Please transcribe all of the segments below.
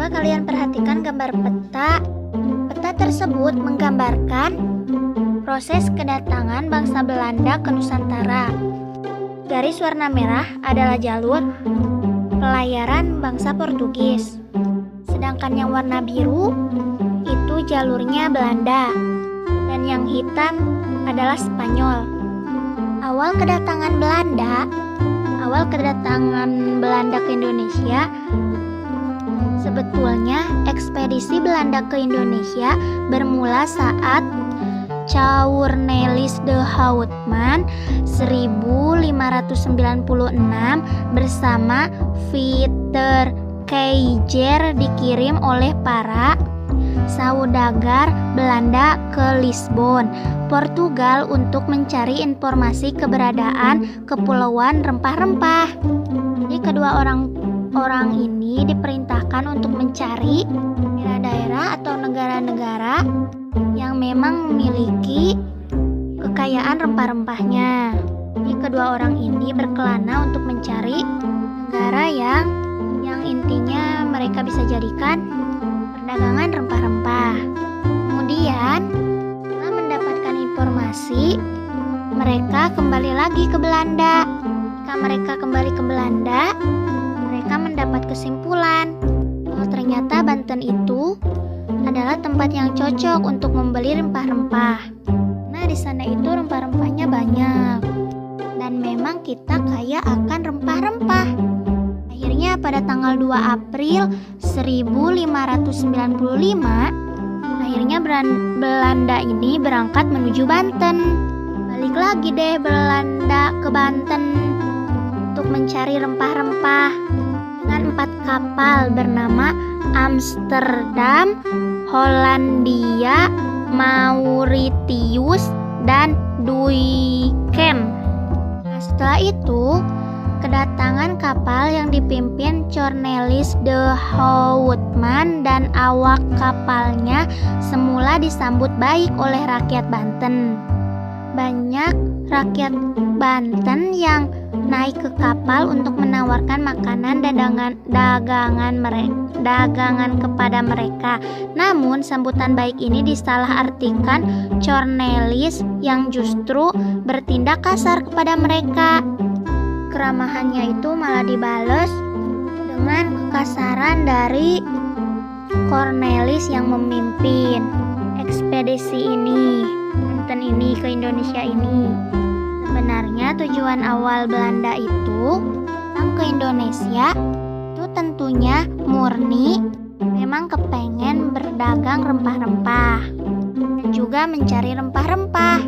Coba kalian perhatikan gambar peta. Peta tersebut menggambarkan proses kedatangan bangsa Belanda ke Nusantara. Garis warna merah adalah jalur pelayaran bangsa Portugis. Sedangkan yang warna biru itu jalurnya Belanda. Dan yang hitam adalah Spanyol. Awal kedatangan Belanda ke Indonesia, sebetulnya ekspedisi Belanda ke Indonesia bermula saat Cornelis de Houtman 1596 bersama Pieter Keizer dikirim oleh para saudagar Belanda ke Lisbon, Portugal untuk mencari informasi keberadaan kepulauan rempah-rempah. Jadi kedua orang ini diperintahkan untuk mencari daerah-daerah atau negara-negara yang memang memiliki kekayaan rempah-rempahnya. Jadi kedua orang ini berkelana untuk mencari negara yang intinya mereka bisa jadikan perdagangan rempah-rempah. Kemudian setelah mendapatkan informasi, mereka kembali lagi ke Belanda. Ketika mereka kembali ke Belanda, mereka mendapat kesimpulan bahwa ternyata Banten itu adalah tempat yang cocok untuk membeli rempah-rempah. Nah, di sana itu rempah-rempahnya banyak dan memang kita kaya akan rempah-rempah. Akhirnya pada tanggal 2 April 1595, akhirnya Belanda ini berangkat menuju Banten. Balik lagi deh Belanda ke Banten untuk mencari rempah-rempah dengan 4 kapal bernama Amsterdam, Hollandia, Mauritius, dan Duiken. Nah, setelah itu kedatangan kapal yang dipimpin Cornelis de Houtman dan awak kapalnya semula disambut baik oleh rakyat Banten. Banyak rakyat Banten yang naik ke kapal untuk menawarkan makanan dan dagangan kepada mereka. Namun sambutan baik ini disalahartikan Cornelis yang justru bertindak kasar kepada mereka. Keramahannya itu malah dibales dengan kekasaran dari Cornelis yang memimpin ekspedisi ini, Banten ini ke Indonesia ini. Sebenarnya tujuan awal Belanda itu datang ke Indonesia itu tentunya murni memang kepengen berdagang rempah-rempah dan juga mencari rempah-rempah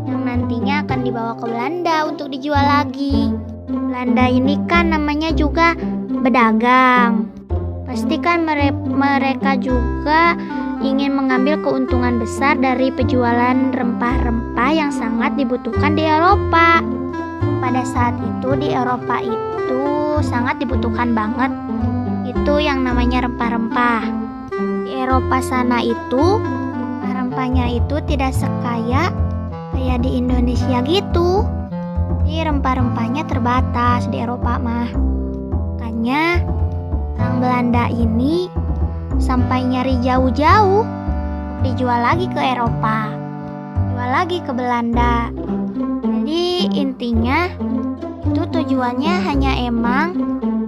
yang nantinya akan dibawa ke Belanda untuk dijual lagi. Belanda ini kan namanya juga pedagang. Pasti kan mereka juga ingin mengambil keuntungan besar dari penjualan rempah-rempah yang sangat dibutuhkan di Eropa. Pada saat itu di Eropa itu sangat dibutuhkan banget itu yang namanya rempah-rempah. Di Eropa sana itu rempahnya itu tidak sekaya kayak di Indonesia gitu. Jadi rempah-rempahnya terbatas di Eropa mah. Makanya orang Belanda ini sampai nyari jauh-jauh dijual lagi ke Eropa, jual lagi ke Belanda. Jadi intinya itu tujuannya hanya emang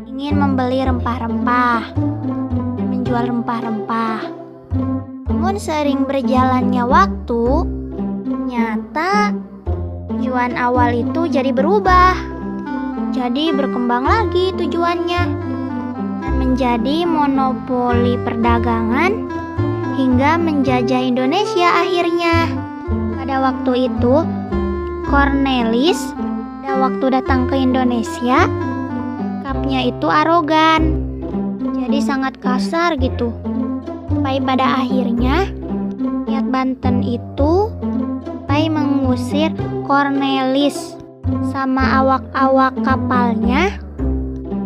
ingin membeli rempah-rempah dan menjual rempah-rempah. Namun seiring berjalannya waktu, ternyata tujuan awal itu jadi berubah. Jadi berkembang lagi tujuannya dan menjadi monopoli perdagangan hingga menjajah Indonesia akhirnya. Pada waktu itu Cornelis pada waktu datang ke Indonesia sikapnya itu arogan. Jadi sangat kasar gitu. Sampai pada akhirnya rakyat Banten itu mengusir Cornelis sama awak-awak kapalnya,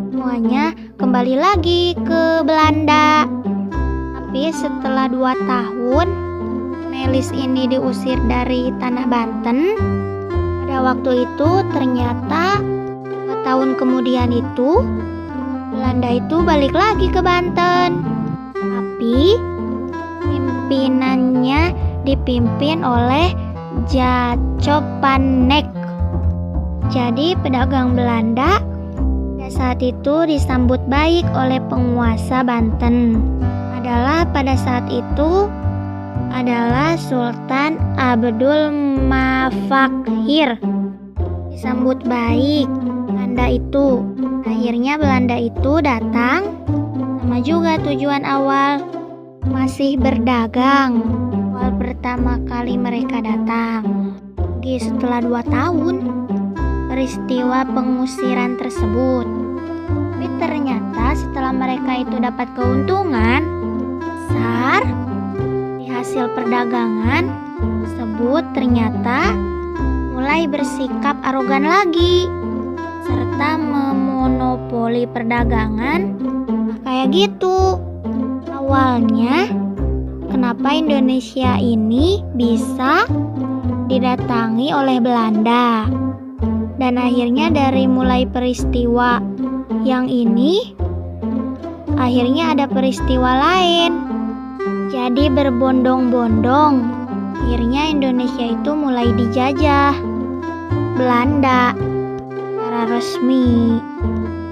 semuanya kembali lagi ke Belanda. Tapi setelah 2 tahun Cornelis ini diusir dari tanah Banten. Pada waktu itu ternyata 2 tahun kemudian itu Belanda itu balik lagi ke Banten. Tapi pimpinannya dipimpin oleh Jacopanek. Jadi pedagang Belanda pada saat itu disambut baik oleh penguasa Banten. Pada saat itu adalah Sultan Abdul Mafakhir. Disambut baik Belanda itu. Akhirnya Belanda itu datang, sama juga tujuan awal, masih berdagang. Awal pertama kali mereka datang. Setelah 2 tahun peristiwa pengusiran tersebut. Tapi ternyata setelah mereka itu dapat keuntungan besar di hasil perdagangan tersebut, ternyata mulai bersikap arogan lagi serta memonopoli perdagangan. Kayak gitu. Awalnya kenapa Indonesia ini bisa didatangi oleh Belanda? Dan akhirnya dari mulai peristiwa yang ini, akhirnya ada peristiwa lain. Jadi berbondong-bondong, akhirnya Indonesia itu mulai dijajah Belanda secara resmi.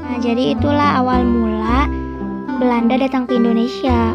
Nah, jadi itulah awal mula Belanda datang ke Indonesia.